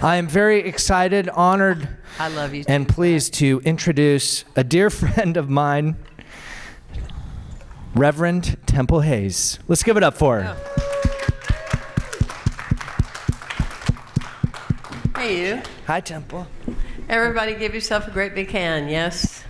I am very excited, honored, I love you too, and pleased to introduce a dear friend of mine, Reverend Temple Hayes. Let's give it up for her. Hey, you. Hi, Temple. Everybody give yourself a great big hand, yes?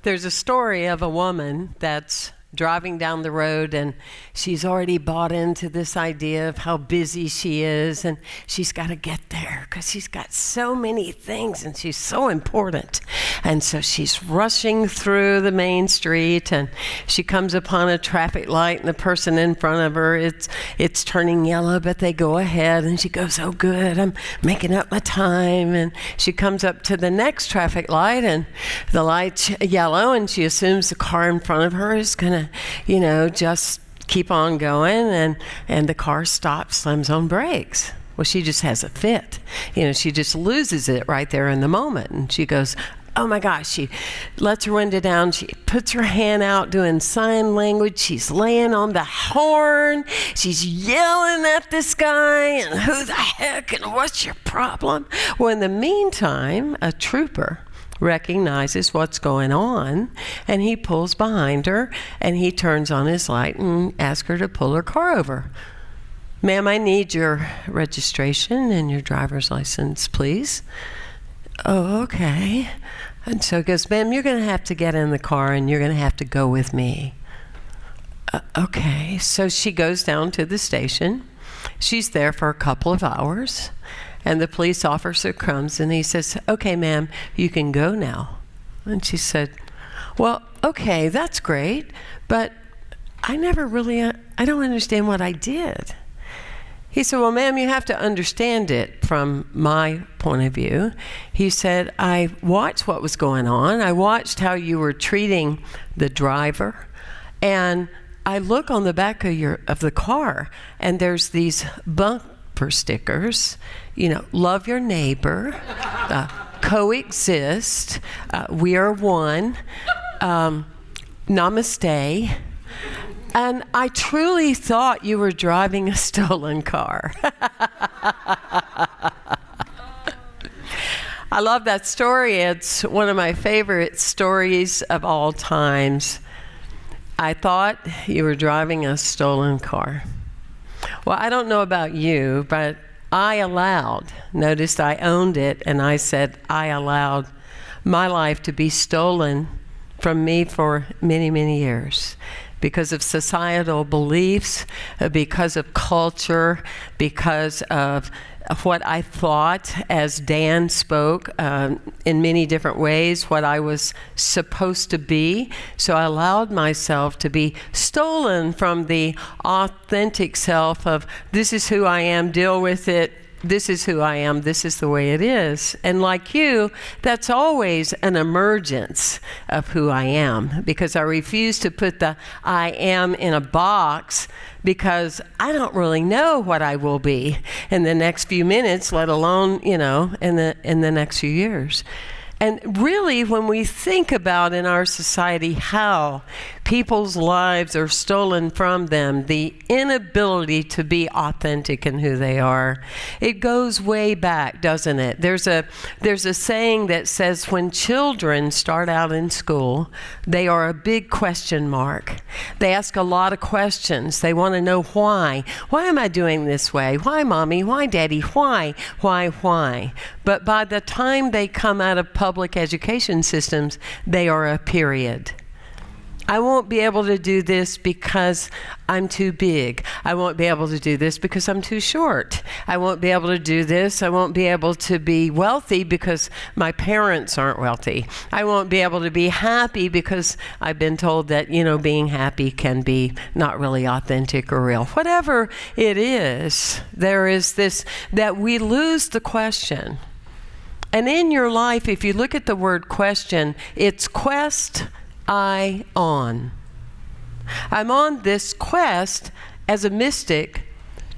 There's a story of a woman that's driving down the road, and she's already bought into this idea of how busy she is, and she's got to get there because she's got so many things and she's so important. And so she's rushing through the main street, and she comes upon a traffic light, and the person in front of her, it's turning yellow, but they go ahead, and she goes, oh good, I'm making up my time. And she comes up to the next traffic light, and the light's yellow, and she assumes the car in front of her is gonna just keep on going, and the car stops, slams on brakes. Well, she just has a fit. She just loses it right there in the moment. And she goes, oh my gosh, she lets her window down. She puts her hand out doing sign language. She's laying on the horn. She's yelling at this guy, and who the heck, and what's your problem? Well, in the meantime, a trooper recognizes what's going on, and he pulls behind her, and he turns on his light and asks her to pull her car over. Ma'am, I need your registration and your driver's license, please. Oh, okay. And so he goes, ma'am, you're going to have to get in the car, and you're going to have to go with me. Okay. So she goes down to the station. She's there for a couple of hours. And the police officer comes, and he says, okay, ma'am, you can go now. And she said, well, okay, that's great, but I don't understand what I did. He said, well, ma'am, you have to understand it from my point of view. He said, I watched what was going on. I watched how you were treating the driver, and I look on the back of the car, and there's these bumper stickers, love your neighbor, coexist, we are one, namaste. And I truly thought you were driving a stolen car. I love that story. It's one of my favorite stories of all times. I thought you were driving a stolen car. Well, I don't know about you, but noticed I owned it, and I said I allowed my life to be stolen from me for many, many years because of societal beliefs, because of culture, because of what I thought, as Dan spoke, in many different ways, what I was supposed to be. So I allowed myself to be stolen from the authentic self of, this is who I am, deal with it, this is who I am, this is the way it is. And like you, that's always an emergence of who I am, because I refuse to put the I am in a box, because I don't really know what I will be in the next few minutes, let alone, in the next few years. And really, when we think about in our society how people's lives are stolen from them, the inability to be authentic in who they are, it goes way back, doesn't it? There's a saying that says when children start out in school, they are a big question mark. They ask a lot of questions. They want to know why. Why am I doing this way? Why, Mommy? Why, Daddy? Why? But by the time they come out of public education systems, they are a period. I won't be able to do this because I'm too big. I won't be able to do this because I'm too short. I won't be able to do this. I won't be able to be wealthy because my parents aren't wealthy. I won't be able to be happy because I've been told that, being happy can be not really authentic or real. Whatever it is, there is this, that we lose the question. And in your life, if you look at the word question, it's quest, on. I'm on this quest as a mystic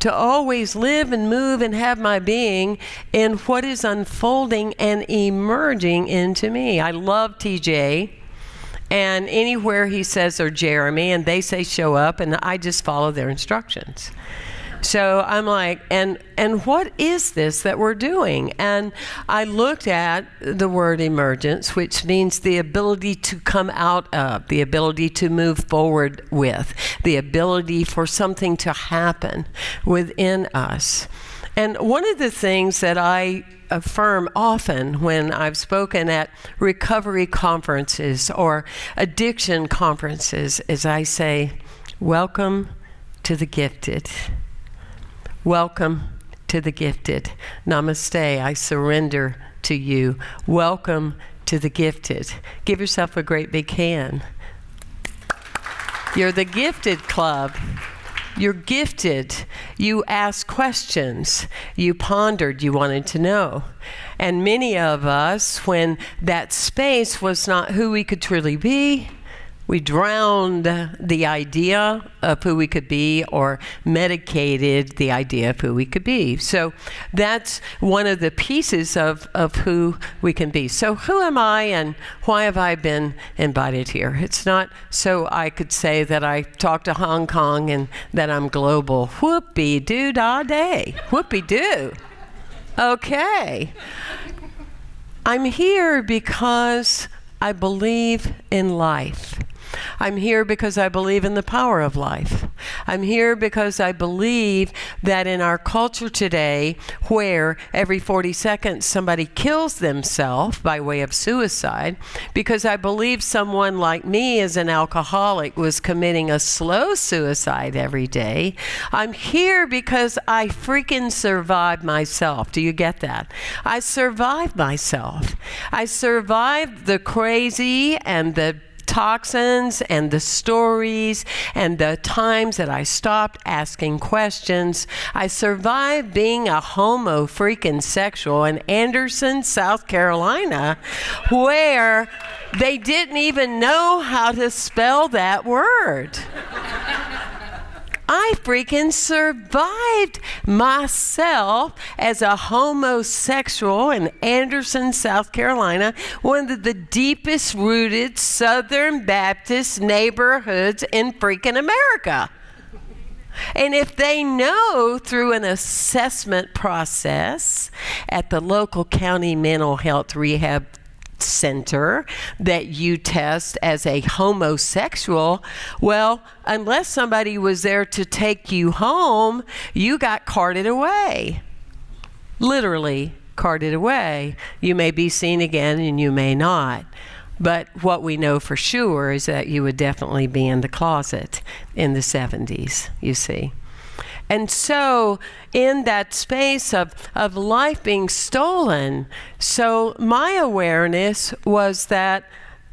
to always live and move and have my being in what is unfolding and emerging into me. I love TJ. And anywhere he says, or Jeremy, and they say show up, and I just follow their instructions. So I'm like, and what is this that we're doing? And I looked at the word emergence, which means the ability to come out of, the ability to move forward with, the ability for something to happen within us. And one of the things that I affirm often when I've spoken at recovery conferences or addiction conferences is I say, welcome to the gifted. Welcome to the gifted. Namaste, I surrender to you. Welcome to the gifted. Give yourself a great big hand. You're the gifted club. You're gifted. You asked questions. You pondered. You wanted to know. And many of us, when that space was not who we could truly be, we drowned the idea of who we could be or medicated the idea of who we could be. So that's one of the pieces of who we can be. So who am I and why have I been invited here? It's not so I could say that I talk to Hong Kong and that I'm global. Whoopie-doo-dah-day. Whoopie-doo. Okay. I'm here because I believe in life. I'm here because I believe in the power of life. I'm here because I believe that in our culture today, where every 40 seconds somebody kills themselves by way of suicide, because I believe someone like me as an alcoholic was committing a slow suicide every day, I'm here because I freaking survived myself. Do you get that? I survived myself. I survived the crazy and the toxins and the stories and the times that I stopped asking questions. I survived being a homo freaking sexual in Anderson, South Carolina, where they didn't even know how to spell that word. I freaking survived myself as a homosexual in Anderson, South Carolina, one of the deepest rooted Southern Baptist neighborhoods in freaking America. And if they know through an assessment process at the local county mental health rehab center that you test as a homosexual, well, unless somebody was there to take you home, you got carted away. Literally carted away. You may be seen again and you may not. But what we know for sure is that you would definitely be in the closet in the 70s, you see. And so in that space of life being stolen, so my awareness was that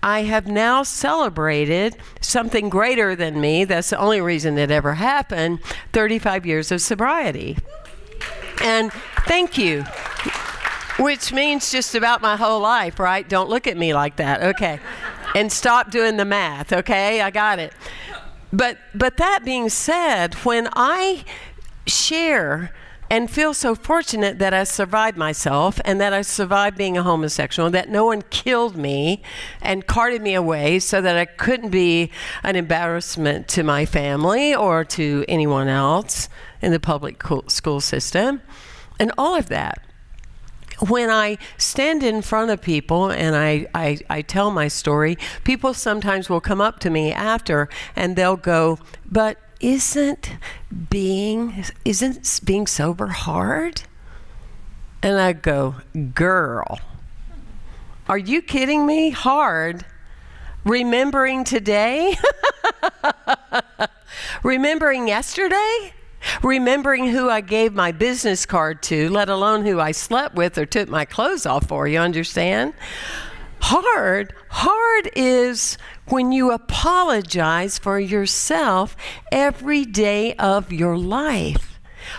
I have now celebrated something greater than me. That's the only reason it ever happened, 35 years of sobriety. And thank you. Which means just about my whole life, right? Don't look at me like that. Okay. And stop doing the math, okay? I got it. But that being said, when I share and feel so fortunate that I survived myself and that I survived being a homosexual, that no one killed me and carted me away so that I couldn't be an embarrassment to my family or to anyone else in the public school system, and all of that. When I stand in front of people and I tell my story, people sometimes will come up to me after and they'll go, but isn't being sober hard? And I go, girl, are you kidding me? Hard? Remembering today? Remembering yesterday? Remembering who I gave my business card to, let alone who I slept with or took my clothes off for, you understand? Hard is when you apologize for yourself every day of your life.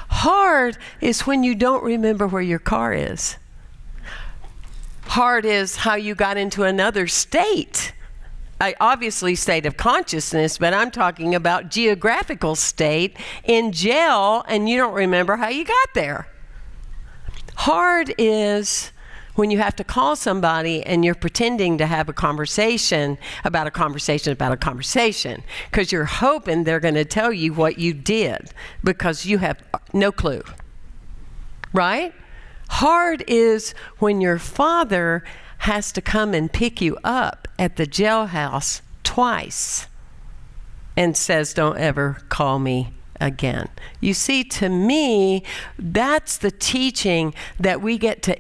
Hard is when you don't remember where your car is. Hard is how you got into another state obviously state of consciousness, but I'm talking about geographical state in jail, and you don't remember how you got there. Hard is when you have to call somebody and you're pretending to have a conversation about a conversation about a conversation, because you're hoping they're going to tell you what you did because you have no clue, right? Hard is when your father has to come and pick you up at the jailhouse twice and says, don't ever call me again. You see, to me, that's the teaching that we get to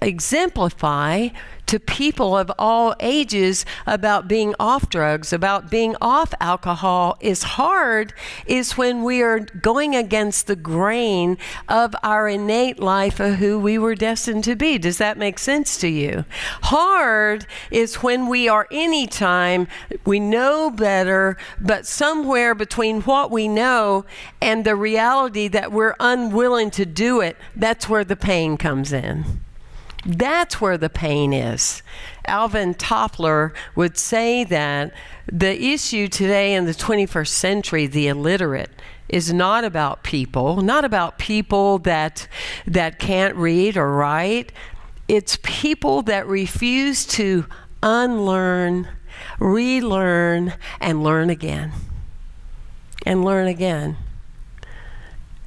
exemplify to people of all ages about being off drugs, about being off alcohol. Is hard is when we are going against the grain of our innate life of who we were destined to be. Does that make sense to you? Hard is when we are anytime we know better, but somewhere between what we know and the reality that we're unwilling to do it, that's where the pain comes in. That's where the pain is. Alvin Toffler would say that the issue today in the 21st century, the illiterate, is not about people that can't read or write. It's people that refuse to unlearn, relearn, and learn again. And learn again.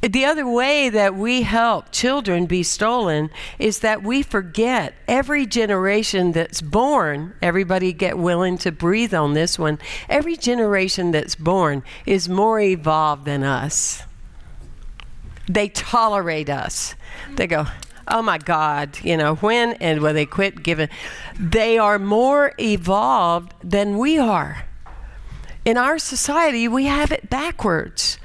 The other way that we help children be stolen is that we forget every generation that's born. Everybody get willing to breathe on this one. Every generation that's born is more evolved than us. They tolerate us. They go, oh my God, when and when they quit giving. They are more evolved than we are. In our society, we have it backwards.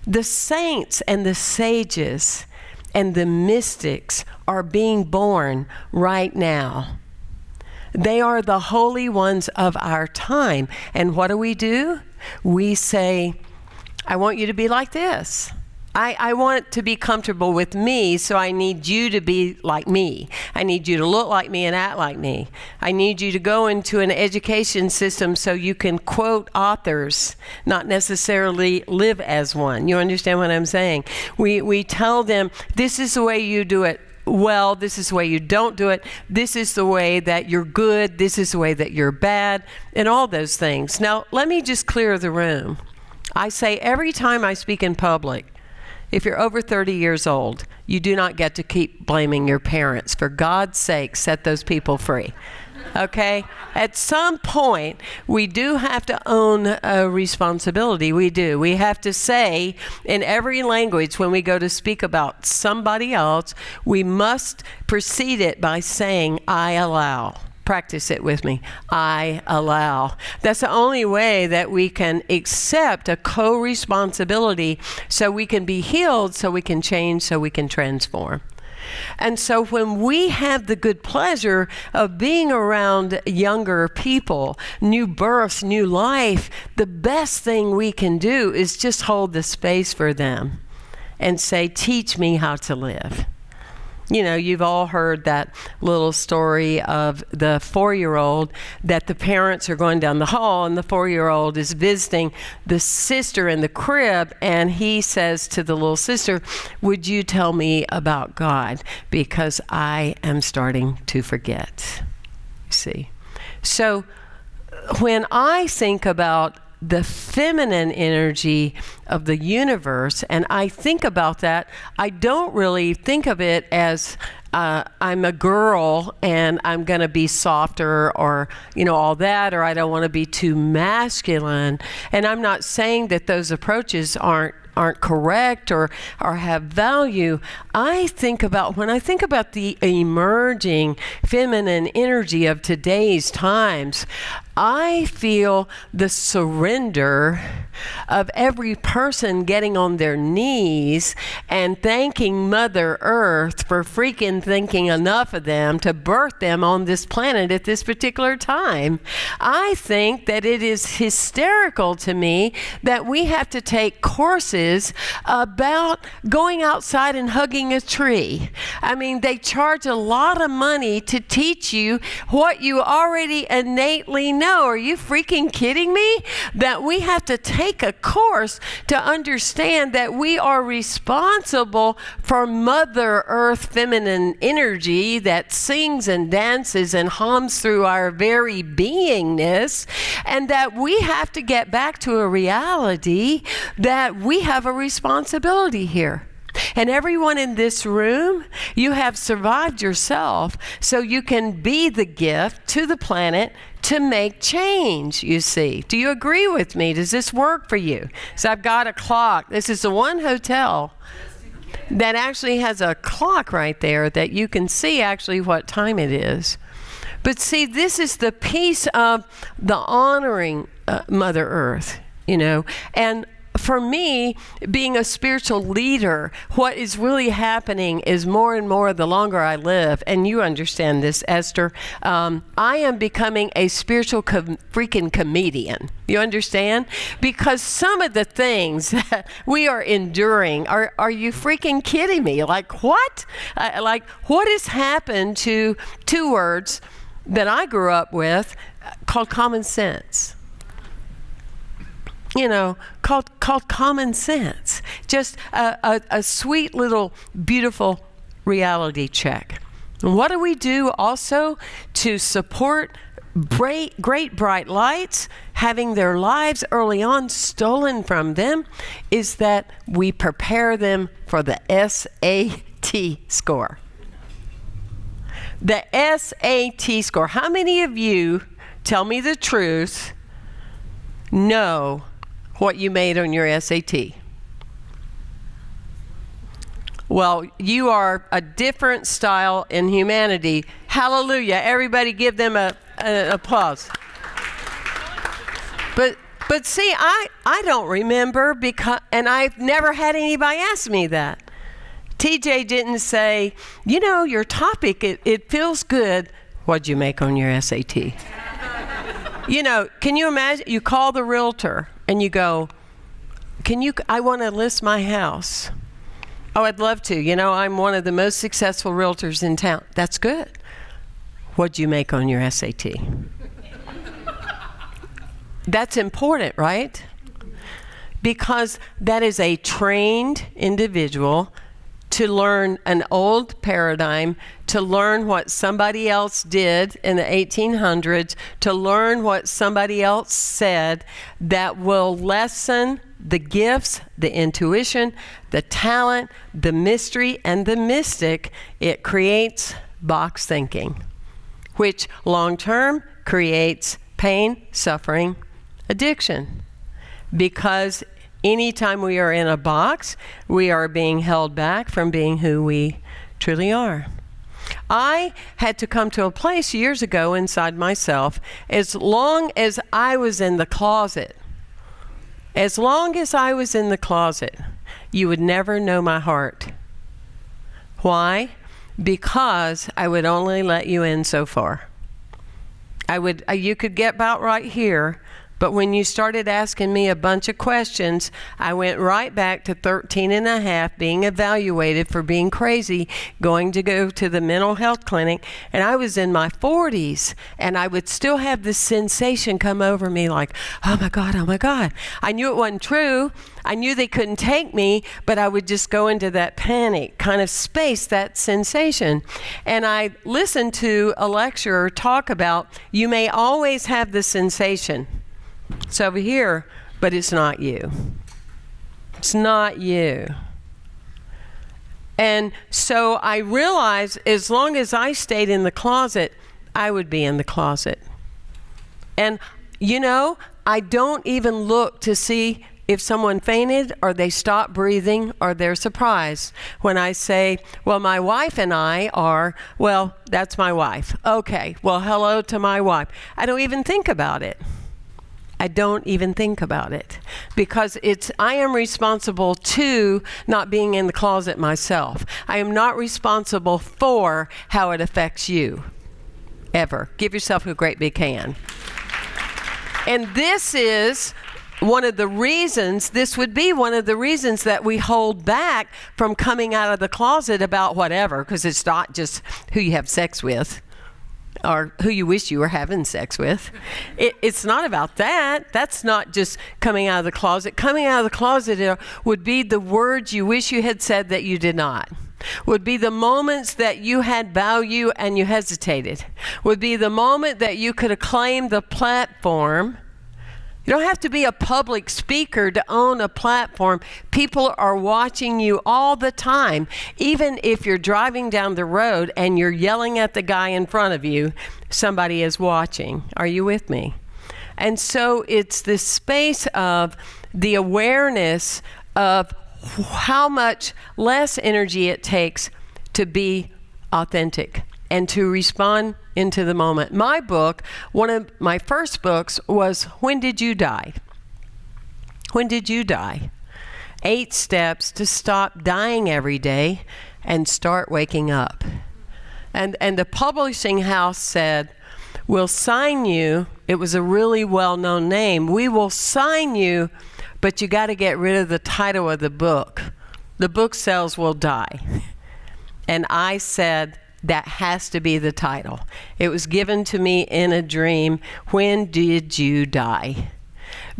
The saints and the sages and the mystics are being born right now. They are the holy ones of our time. And what do? We say, I want you to be like this. I want to be comfortable with me, so I need you to be like me. I need you to look like me and act like me. I need you to go into an education system so you can quote authors, not necessarily live as one. You understand what I'm saying? We tell them, this is the way you do it well, this is the way you don't do it, this is the way that you're good, this is the way that you're bad, and all those things. Now, let me just clear the room. I say every time I speak in public, if you're over 30 years old, you do not get to keep blaming your parents. For God's sake, set those people free. Okay? At some point, we do have to own a responsibility. We do. We have to say in every language when we go to speak about somebody else, we must precede it by saying, I allow. Practice it with me. I allow. That's the only way that we can accept a co-responsibility so we can be healed, so we can change, so we can transform. And so when we have the good pleasure of being around younger people, new births, new life, the best thing we can do is just hold the space for them and say, teach me how to live. You've all heard that little story of the 4-year-old that the parents are going down the hall and the 4-year-old is visiting the sister in the crib, and he says to the little sister, would you tell me about God? Because I am starting to forget. You see? So when I think about the feminine energy of the universe, and I think about that, I don't really think of it as I'm a girl and I'm going to be softer or, all that, or I don't want to be too masculine. And I'm not saying that those approaches aren't correct or have value. When I think about the emerging feminine energy of today's times, I feel the surrender of every person getting on their knees and thanking Mother Earth for freaking thinking enough of them to birth them on this planet at this particular time. I think that it is hysterical to me that we have to take courses classes about going outside and hugging a tree. I mean, they charge a lot of money to teach you what you already innately know. Are you freaking kidding me? That we have to take a course to understand that we are responsible for Mother Earth feminine energy that sings and dances and hums through our very beingness, and that we have to get back to a reality that we have a responsibility here. And everyone in this room, you have survived yourself, so you can be the gift to the planet to make change, you see. Do you agree with me? Does this work for you? So I've got a clock. This is the one hotel that actually has a clock right there that you can see actually what time it is. But see, this is the piece of the honoring Mother Earth, you know. And for me, being a spiritual leader, what is really happening is more and more the longer I live, and you understand this, Esther, I am becoming a spiritual freaking comedian. You understand? Because some of the things that we are enduring, are you freaking kidding me? Like what? Like what has happened to two words that I grew up with called common sense? You know, called common sense. Just a sweet little beautiful reality check. And what do we do also to support great bright lights having their lives early on stolen from them? Is that we prepare them for the SAT score. The SAT score. How many of you, tell me the truth, know what you made on your SAT? Well, you are a different style in humanity. Hallelujah. Everybody give them an applause. But see, I don't remember, because, and I've never had anybody ask me that. TJ didn't say, you know, your topic, it feels good. What'd you make on your SAT? You know, can you imagine, you call the realtor and you go, I want to list my house. Oh, I'd love to. You know, I'm one of the most successful realtors in town. That's good. What'd you make on your SAT? That's important, right? Because that is a trained individual to learn an old paradigm, to learn what somebody else did in the 1800s, to learn what somebody else said, that will lessen the gifts, the intuition, the talent, the mystery, and the mystic. It creates box thinking, which long-term creates pain, suffering, addiction. Because anytime we are in a box, we are being held back from being who we truly are. I had to come to a place years ago inside myself, as long as I was in the closet, you would never know my heart. Why? Because I would only let you in so far. You could get about right here, but when you started asking me a bunch of questions, I went right back to 13 and a half, being evaluated for being crazy, going to go to the mental health clinic. And I was in my 40s, and I would still have this sensation come over me like, oh my God, oh my God. I knew it wasn't true. I knew they couldn't take me, but I would just go into that panic kind of space, that sensation. And I listened to a lecturer talk about, you may always have the sensation. It's over here, but it's not you. It's not you. And so I realized as long as I stayed in the closet, I would be in the closet. And, you know, I don't even look to see if someone fainted or they stopped breathing or they're surprised. When I say, well, my wife and I are, well, that's my wife. Okay, well, hello to my wife. I don't even think about it. I don't even think about it, because I am responsible to not being in the closet myself. I am not responsible for how it affects you, ever. Give yourself a great big hand. And this is this would be one of the reasons that we hold back from coming out of the closet about whatever, because it's not just who you have sex with or who you wish you were having sex with. It's not about that. That's not just coming out of the closet. Coming out of the closet would be the words you wish you had said that you did not. Would be the moments that you had value and you hesitated. Would be the moment that you could have claimed the platform. You don't have to be a public speaker to own a platform. People are watching you all the time. Even if you're driving down the road and you're yelling at the guy in front of you, somebody is watching. Are you with me? And so it's this space of the awareness of how much less energy it takes to be authentic and to respond into the moment. My book, one of my first books, was When Did You Die? When Did You Die? 8 steps to stop dying every day and start waking up. And the publishing house said, we'll sign you. It was a really well-known name. We will sign you, but you got to get rid of the title of the book. The book sales will die. And I said, that has to be the title. It was given to me in a dream. When did you die?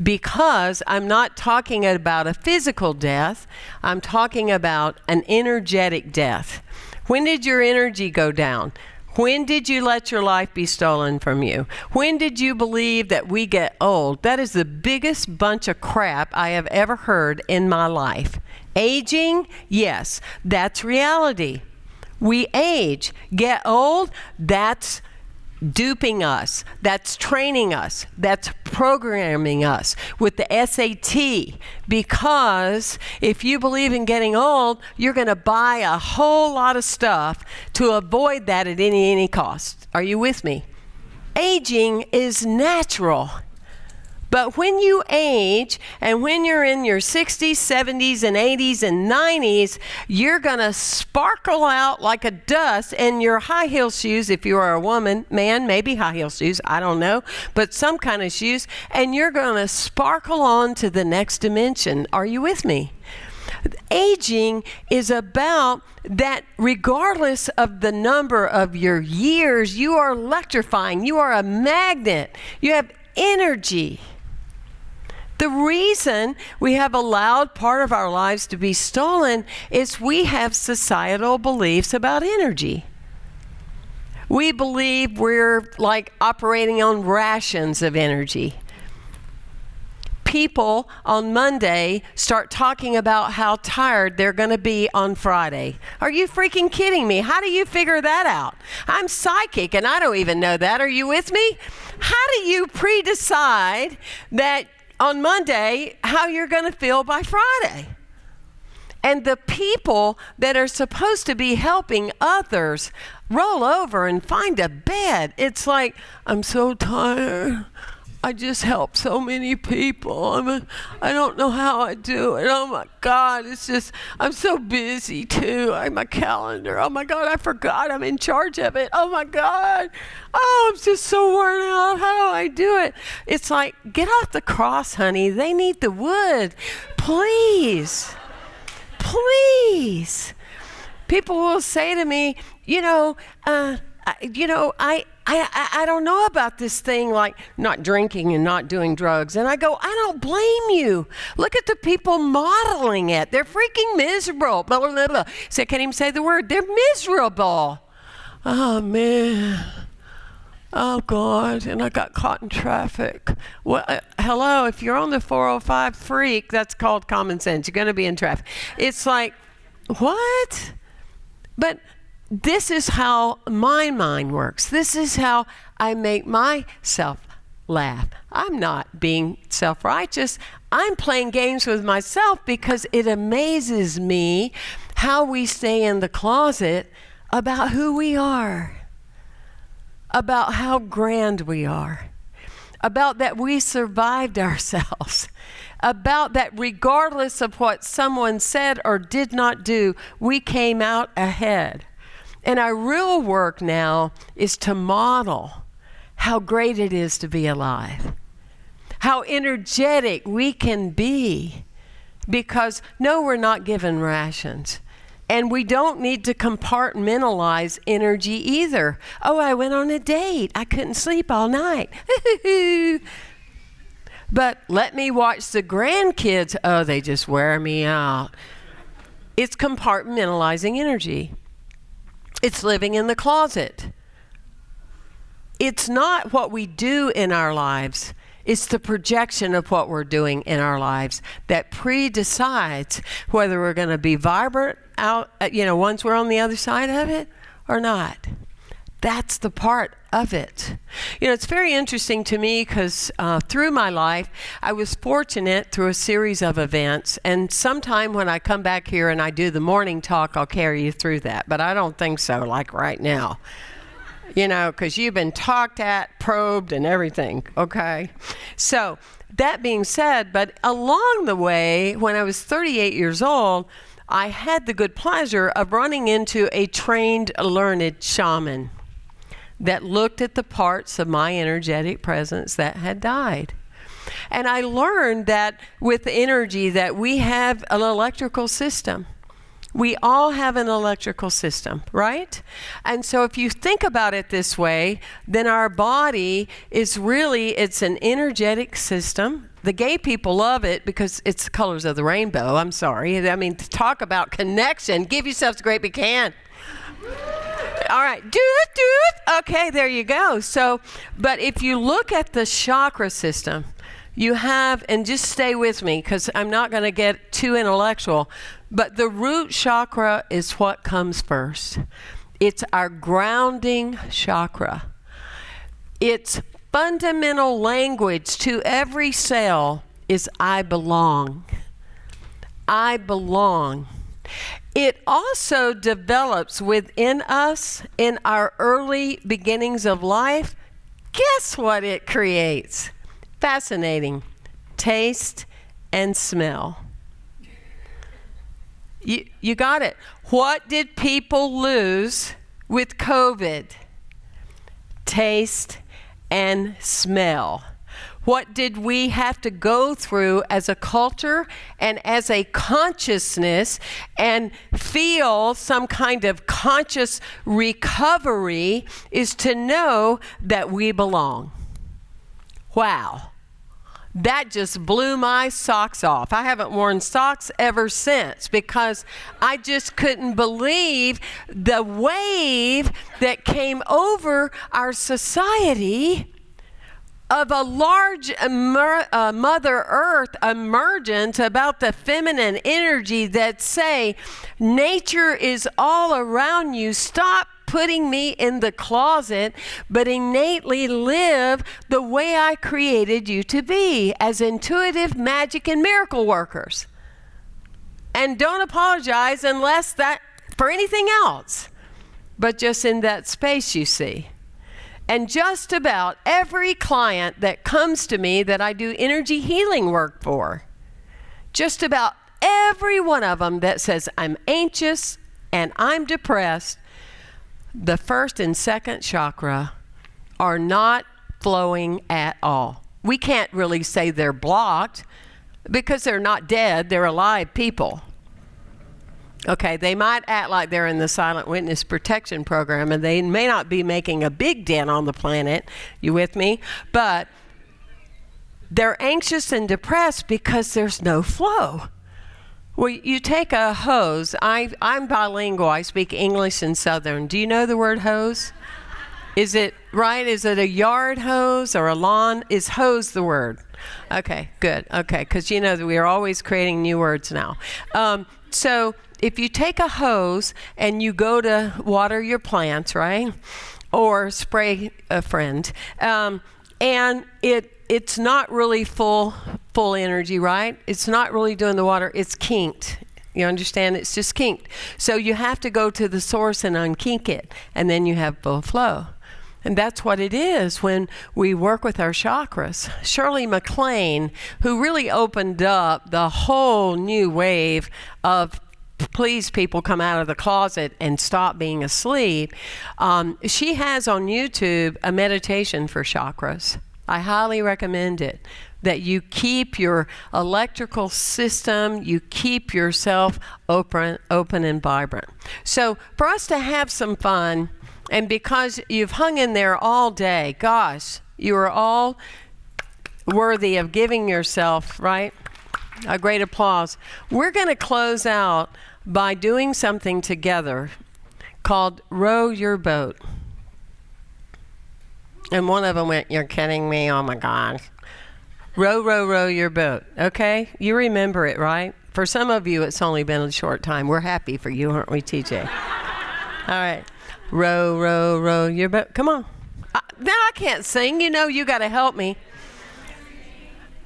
Because I'm not talking about a physical death. I'm talking about an energetic death. When did your energy go down? When did you let your life be stolen from you? When did you believe that we get old? That is the biggest bunch of crap I have ever heard in my life. Aging? Yes, that's reality. We age, get old, that's duping us, that's training us, that's programming us with the SAT, because if you believe in getting old, you're going to buy a whole lot of stuff to avoid that at any cost. Are you with me? Aging is natural. But when you age, and when you're in your 60s, 70s, and 80s, and 90s, you're going to sparkle out like a dust in your high heel shoes, if you are a woman, man, maybe high heel shoes, I don't know, but some kind of shoes, and you're going to sparkle on to the next dimension. Are you with me? Aging is about that regardless of the number of your years, you are electrifying, you are a magnet, you have energy. The reason we have allowed part of our lives to be stolen is we have societal beliefs about energy. We believe we're like operating on rations of energy. People on Monday start talking about how tired they're going to be on Friday. Are you freaking kidding me? How do you figure that out? I'm psychic and I don't even know that. Are you with me? How do you pre-decide that on Monday how you're going to feel by Friday? And the people that are supposed to be helping others roll over and find a bed. It's like, I'm so tired. I just help so many people. I don't know how I do it. Oh my God, it's just, I'm so busy too. My calendar, oh my God, I forgot I'm in charge of it. Oh my God, oh, I'm just so worn out. How do I do it? It's like, get off the cross, honey. They need the wood. Please, please. People will say to me, I don't know about this thing like not drinking and not doing drugs. And I go, I don't blame you. Look at the people modeling it. They're freaking miserable. Blah, blah, blah, blah. So I can't even say the word. They're miserable. Oh, man. Oh, God. And I got caught in traffic. Well, hello, if you're on the 405 freak, that's called common sense. You're going to be in traffic. It's like, what? But this is how my mind works. This is how I make myself laugh. I'm not being self-righteous. I'm playing games with myself because it amazes me how we stay in the closet about who we are, about how grand we are, about that we survived ourselves, about that regardless of what someone said or did not do, we came out ahead. And our real work now is to model how great it is to be alive, how energetic we can be. Because no, we're not given rations. And we don't need to compartmentalize energy either. Oh, I went on a date. I couldn't sleep all night. But let me watch the grandkids. Oh, they just wear me out. It's compartmentalizing energy. It's living in the closet. It's not what we do in our lives. It's the projection of what we're doing in our lives that pre-decides whether we're going to be vibrant out, once we're on the other side of it or not. That's the part of it. It's very interesting to me because through my life, I was fortunate through a series of events. And sometime when I come back here and I do the morning talk, I'll carry you through that. But I don't think so, like right now. Because you've been talked at, probed, and everything, okay? So that being said, but along the way, when I was 38 years old, I had the good pleasure of running into a trained, learned shaman that looked at the parts of my energetic presence that had died. And I learned that with energy that we have an electrical system. We all have an electrical system, right? And so if you think about it this way, then our body is really, it's an energetic system. The gay people love it because it's the colors of the rainbow. I'm sorry. I mean, talk about connection. Give yourselves a great big hand. All right, do it. Okay, there you go. So, but if you look at the chakra system, you have, and just stay with me because I'm not going to get too intellectual, but the root chakra is what comes first. It's our grounding chakra. Its fundamental language to every cell is I belong. I belong. It also develops within us in our early beginnings of life. Guess what it creates? Fascinating. Taste and smell. You got it. What did people lose with COVID? Taste and smell. What did we have to go through as a culture and as a consciousness and feel some kind of conscious recovery is to know that we belong. Wow. That just blew my socks off. I haven't worn socks ever since because I just couldn't believe the wave that came over our society of a large Mother Earth emergence about the feminine energy that say, nature is all around you. Stop putting me in the closet, but innately live the way I created you to be as intuitive magic and miracle workers. And don't apologize unless that for anything else, but just in that space you see. And just about every client that comes to me that I do energy healing work for, just about every one of them that says, I'm anxious and I'm depressed, the first and second chakra are not flowing at all. We can't really say they're blocked because they're not dead, they're alive people. Okay, they might act like they're in the silent witness protection program and they may not be making a big dent on the planet, you with me? But they're anxious and depressed because there's no flow. Well, you take a hose. I'm bilingual. I speak English and Southern. Do you know the word hose? Is it right? Is it a yard hose or a lawn? Is hose the word? Okay, good. Okay, because you know that we are always creating new words now. So if you take a hose and you go to water your plants, right? Or spray a friend, and it's not really full energy, right? It's not really doing the water. It's kinked. You understand? It's just kinked. So you have to go to the source and unkink it, and then you have full flow. And that's what it is when we work with our chakras. Shirley MacLaine, who really opened up the whole new wave of please people come out of the closet and stop being asleep. She has on YouTube a meditation for chakras. I highly recommend it. that you keep your electrical system, you keep yourself open and vibrant. So for us to have some fun, and because you've hung in there all day, gosh, you are all worthy of giving yourself, right, a great applause. We're going to close out by doing something together called Row Your Boat. And one of them went, "You're kidding me, oh my God." Row, row, row your boat, okay? You remember it, right? For some of you, it's only been a short time. We're happy for you, aren't we, TJ? All right. Row, row, row your boat. Come on. Now I can't sing. You know you got to help me.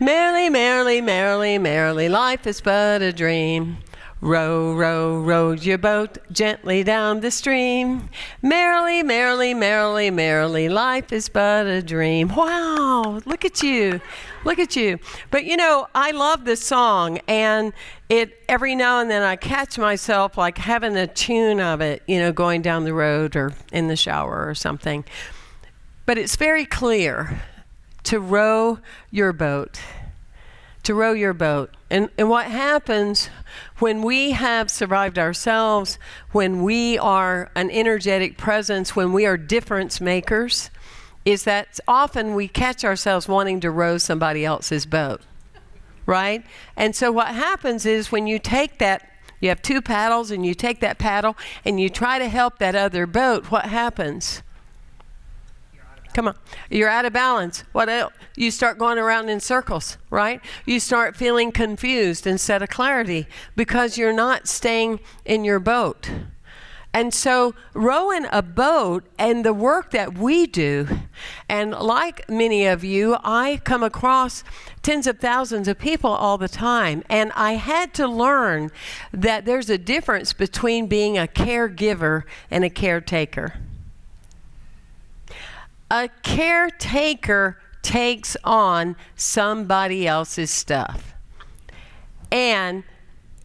Merrily, merrily, merrily, merrily, life is but a dream. Row, row, row your boat gently down the stream. Merrily, merrily, merrily, merrily, life is but a dream. Wow, look at you. Look at you. But you know, I love this song, and it every now and then I catch myself like having a tune of it, you know, going down the road or in the shower or something. But it's very clear to row your boat. To row your boat. And what happens when we have survived ourselves, when we are an energetic presence, when we are difference makers, is that often we catch ourselves wanting to row somebody else's boat, right? And so what happens is when you take that, you have two paddles and you take that paddle and you try to help that other boat, what happens? Come on. You're out of balance. What else? You start going around in circles, right? You start feeling confused instead of clarity because you're not staying in your boat. And so rowing a boat and the work that we do, and like many of you, I come across tens of thousands of people all the time. And I had to learn that there's a difference between being a caregiver and a caretaker. A caretaker takes on somebody else's stuff. And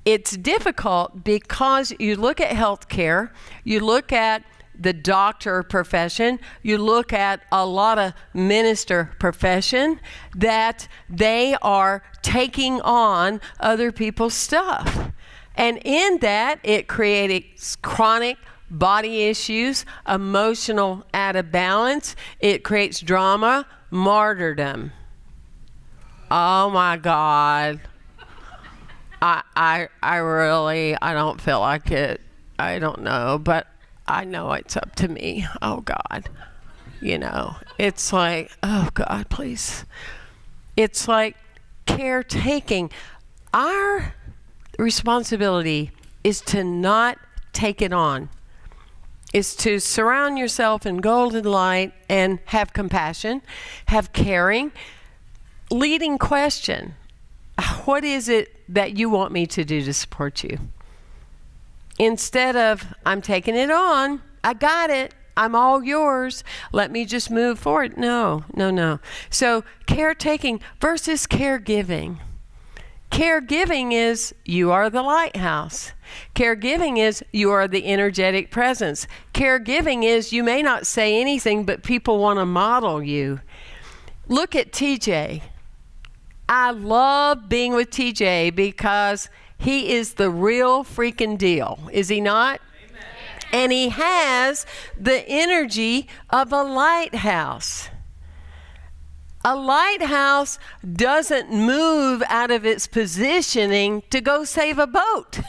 it's difficult because you look at healthcare, you look at the doctor profession, you look at a lot of minister profession, that they are taking on other people's stuff. And in that, it creates chronic body issues, emotional out of balance. It creates drama, martyrdom. Oh my God. I really, I don't feel like it. I don't know, but I know it's up to me. Oh God. You know, it's like, oh God, please. It's like caretaking. Our responsibility is to not take it on. Is to surround yourself in golden light and have compassion, have caring. Leading question, what is it that you want me to do to support you? Instead of, I'm taking it on, I got it, I'm all yours, let me just move forward. No. So caretaking versus caregiving. Caregiving is you are the lighthouse. Caregiving is you are the energetic presence. Caregiving is you may not say anything, but people want to model you. Look at TJ. I love being with TJ because he is the real freaking deal. Is he not? Amen. And he has the energy of a lighthouse. A lighthouse doesn't move out of its positioning to go save a boat.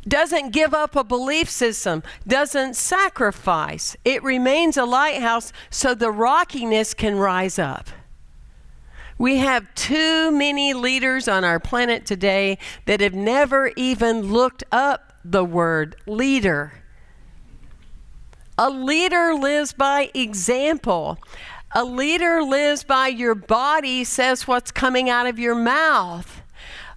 Doesn't give up a belief system, doesn't sacrifice. It remains a lighthouse so the rockiness can rise up. We have too many leaders on our planet today that have never even looked up the word leader. A leader lives by example. A leader lives by your body says what's coming out of your mouth.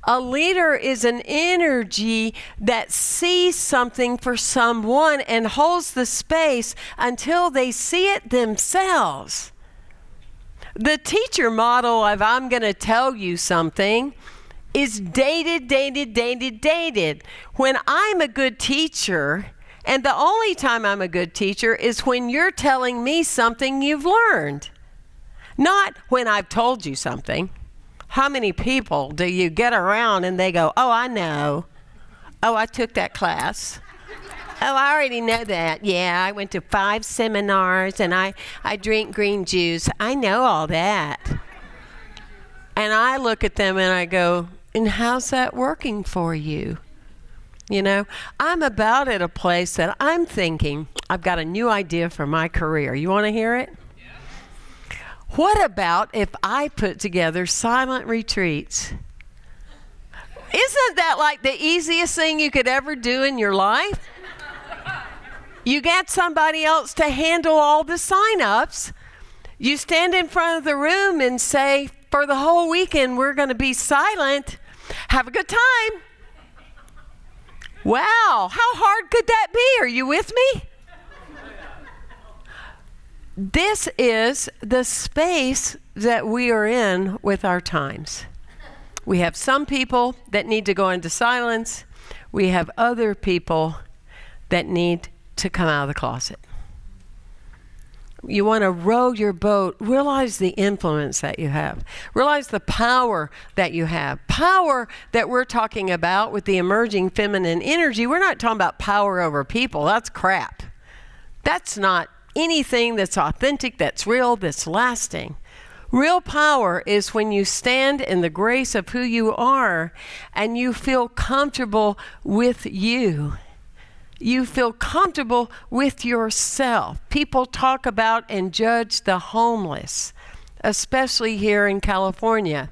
A leader is an energy that sees something for someone and holds the space until they see it themselves. The teacher model of I'm going to tell you something is dated. When I'm a good teacher, and the only time I'm a good teacher is when you're telling me something you've learned. Not when I've told you something. How many people do you get around and they go, oh, I know. Oh, I took that class. Oh, I already know that. Yeah, I went to 5 seminars and I drink green juice. I know all that. And I look at them and I go, and how's that working for you? You know, I'm about at a place that I'm thinking, I've got a new idea for my career. You want to hear it? Yeah. What about if I put together silent retreats? Isn't that like the easiest thing you could ever do in your life? You get somebody else to handle all the sign-ups. You stand in front of the room and say, for the whole weekend, we're going to be silent. Have a good time. Wow, how hard could that be? Are you with me? This is the space that we are in with our times. We have some people that need to go into silence. We have other people that need to come out of the closet. You want to row your boat. Realize the influence that you have. Realize the power that you have. Power that we're talking about with the emerging feminine energy. We're not talking about power over people. That's crap. That's not anything that's authentic, that's real, that's lasting. Real power is when you stand in the grace of who you are and you feel comfortable with you. You feel comfortable with yourself. People talk about and judge the homeless, especially here in California.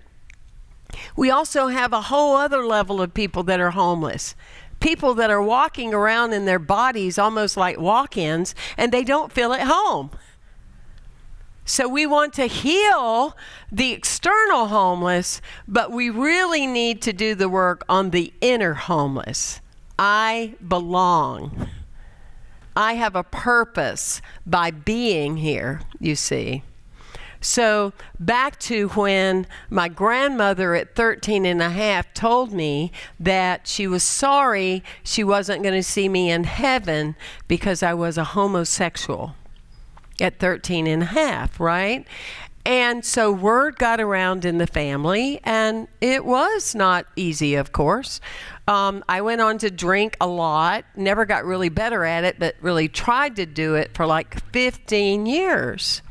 We also have a whole other level of people that are homeless. People that are walking around in their bodies almost like walk-ins and they don't feel at home. So we want to heal the external homeless, but we really need to do the work on the inner homeless. I belong. I have a purpose by being here, you see. So back to when my grandmother at 13 and a half told me that she was sorry she wasn't going to see me in heaven because I was a homosexual at 13 and a half, right? And so word got around in the family, and it was not easy, of course. I went on to drink a lot, never got really better at it, but really tried to do it for like 15 years.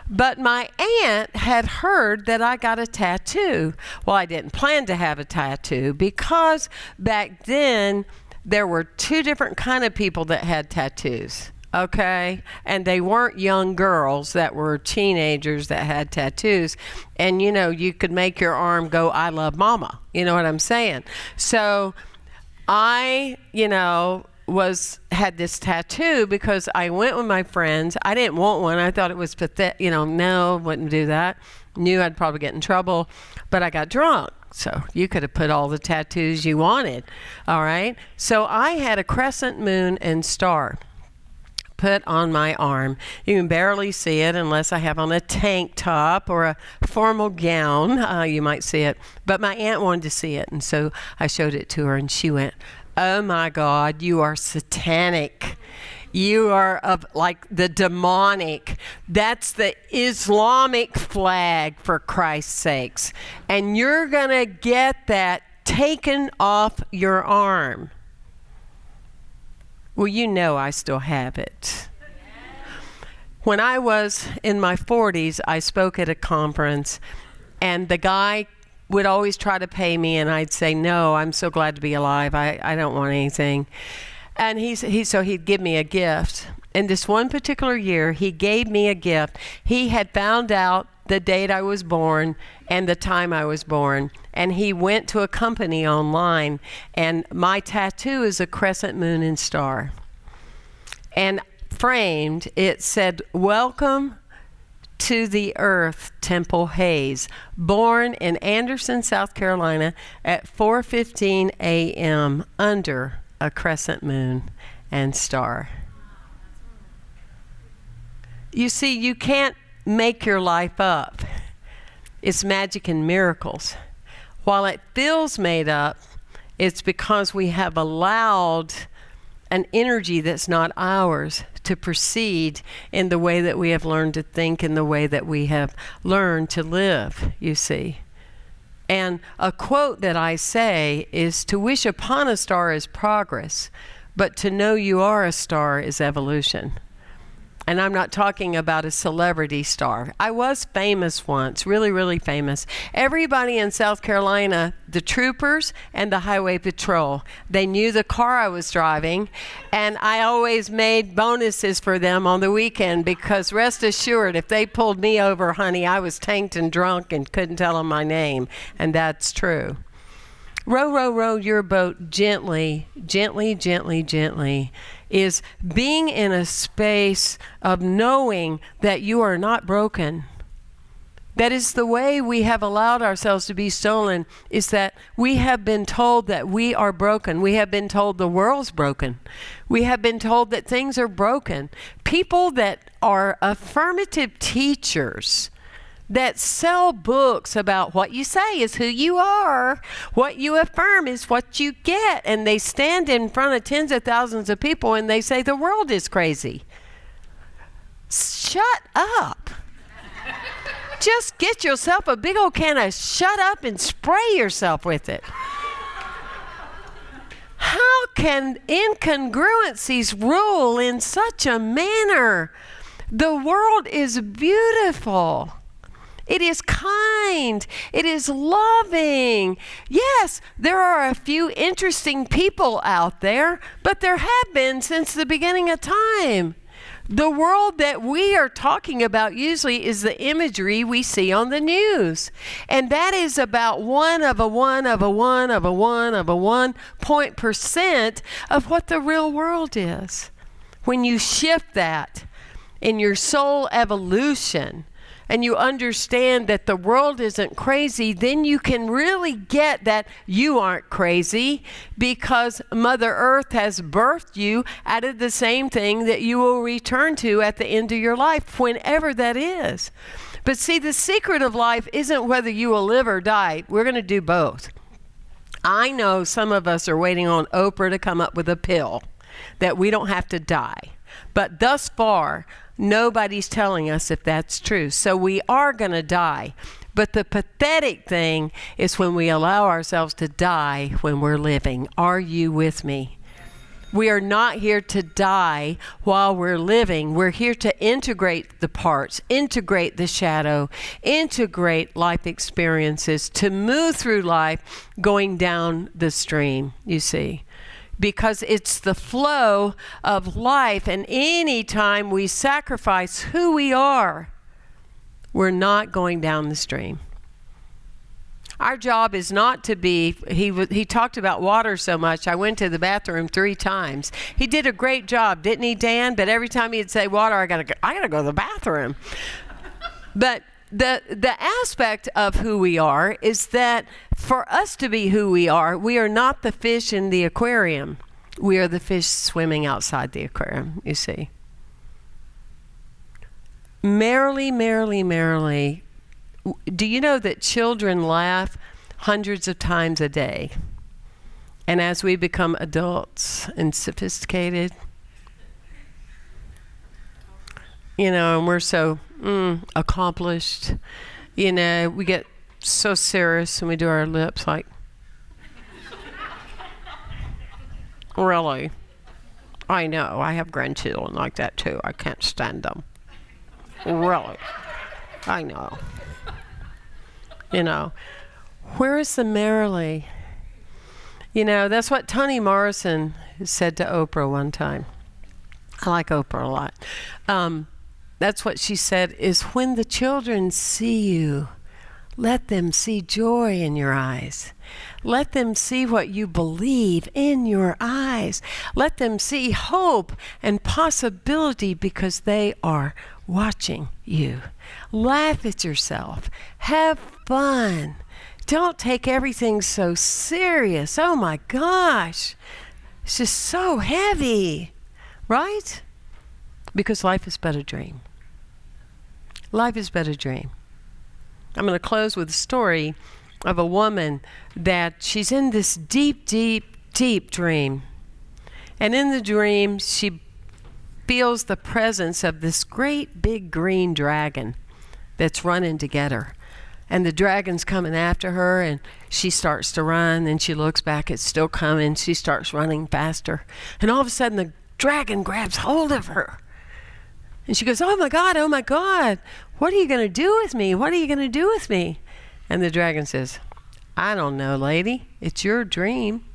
But my aunt had heard that I got a tattoo. Well, I didn't plan to have a tattoo because back then there were 2 different kind of people that had tattoos. Okay, and they weren't young girls that were teenagers that had tattoos. And you know, you could make your arm go, I love mama. You know what I'm saying? So I, had this tattoo because I went with my friends. I didn't want one. I thought it was pathetic. No, wouldn't do that. Knew I'd probably get in trouble, but I got drunk. So you could have put all the tattoos you wanted. All right. So I had a crescent moon and star put on my arm. You can barely see it unless I have on a tank top or a formal gown. You might see it. But my aunt wanted to see it, and so I showed it to her, and she went, oh my God, you are satanic. You are of like the demonic. That's the Islamic flag, for Christ's sakes. And you're going to get that taken off your arm. Well, you know I still have it. When I was in my 40s, I spoke at a conference, and the guy would always try to pay me, and I'd say, no, I'm so glad to be alive. I don't want anything. And so he'd give me a gift. And this one particular year, he gave me a gift. He had found out the date I was born and the time I was born. And he went to a company online, and my tattoo is a crescent moon and star. And framed, it said, welcome to the earth, Temple Hayes, born in Anderson, South Carolina at 4:15 a.m. under a crescent moon and star. You see, you can't make your life up. It's magic and miracles. While it feels made up, it's because we have allowed an energy that's not ours to proceed in the way that we have learned to think, in the way that we have learned to live, you see. And a quote that I say is, to wish upon a star is progress, but to know you are a star is evolution. And I'm not talking about a celebrity star. I was famous once, really, really famous. Everybody in South Carolina, the troopers and the highway patrol, they knew the car I was driving, and I always made bonuses for them on the weekend, because rest assured, if they pulled me over, honey, I was tanked and drunk and couldn't tell them my name, and that's true. Row, row, row your boat gently, gently, gently, gently, is being in a space of knowing that you are not broken. That is the way we have allowed ourselves to be stolen, is that we have been told that we are broken. We have been told the world's broken. We have been told that things are broken. People that are affirmative teachers, that sell books about what you say is who you are, what you affirm is what you get, and they stand in front of tens of thousands of people and they say the world is crazy. Shut up. Just get yourself a big old can of shut up and spray yourself with it. How can incongruencies rule in such a manner? The world is beautiful. It is kind. It is loving. Yes, there are a few interesting people out there, but there have been since the beginning of time. The world that we are talking about usually is the imagery we see on the news. And that is about 1% of what the real world is. When you shift that in your soul evolution, and you understand that the world isn't crazy, then you can really get that you aren't crazy, because Mother Earth has birthed you out of the same thing that you will return to at the end of your life, whenever that is. But see, the secret of life isn't whether you will live or die. We're going to do both. I know some of us are waiting on Oprah to come up with a pill that we don't have to die. But thus far, nobody's telling us if that's true. So we are going to die. But the pathetic thing is when we allow ourselves to die when we're living. Are you with me? We are not here to die while we're living. We're here to integrate the parts, integrate the shadow, integrate life experiences, to move through life going down the stream, you see. Because it's the flow of life, and any time we sacrifice who we are, we're not going down the stream. Our job is not to be, he talked about water so much, I went to the bathroom 3 times. He did a great job, didn't he, Dan? But every time he'd say water, I gotta go to the bathroom. But the aspect of who we are is that for us to be who we are not the fish in the aquarium. We are the fish swimming outside the aquarium, you see. Merrily, merrily, merrily. Do you know that children laugh hundreds of times a day? And as we become adults and sophisticated, you know, and we're so accomplished, you know, we get so serious and we do our lips like, really? I know, I have grandchildren like that too. I can't stand them. Really? I know. You know, where is the merrily? You know, that's what Toni Morrison said to Oprah one time. I like Oprah a lot. That's what she said, is when the children see you, let them see joy in your eyes. Let them see what you believe in your eyes. Let them see hope and possibility, because they are watching you. Laugh at yourself. Have fun. Don't take everything so serious. Oh my gosh. It's just so heavy, right? Because life is but a dream. Life is but a dream. I'm going to close with a story of a woman that she's in this deep, deep, deep dream. And in the dream, she feels the presence of this great big green dragon that's running to get her. And the dragon's coming after her, and she starts to run, and she looks back, it's still coming. She starts running faster. And all of a sudden, the dragon grabs hold of her. And she goes, oh my God, what are you going to do with me? What are you going to do with me? And the dragon says, I don't know, lady. It's your dream.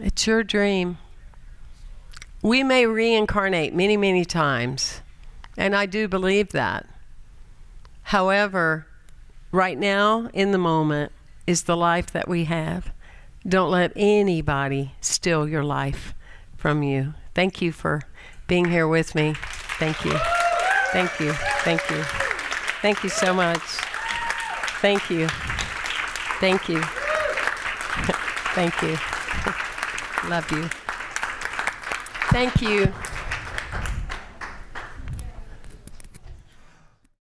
It's your dream. We may reincarnate many, many times, and I do believe that. However, right now, in the moment, is the life that we have. Don't let anybody steal your life from you. Thank you for being here with me. Thank you. Thank you. Thank you. Thank you so much. Thank you. Thank you. Thank you. Love you. Thank you.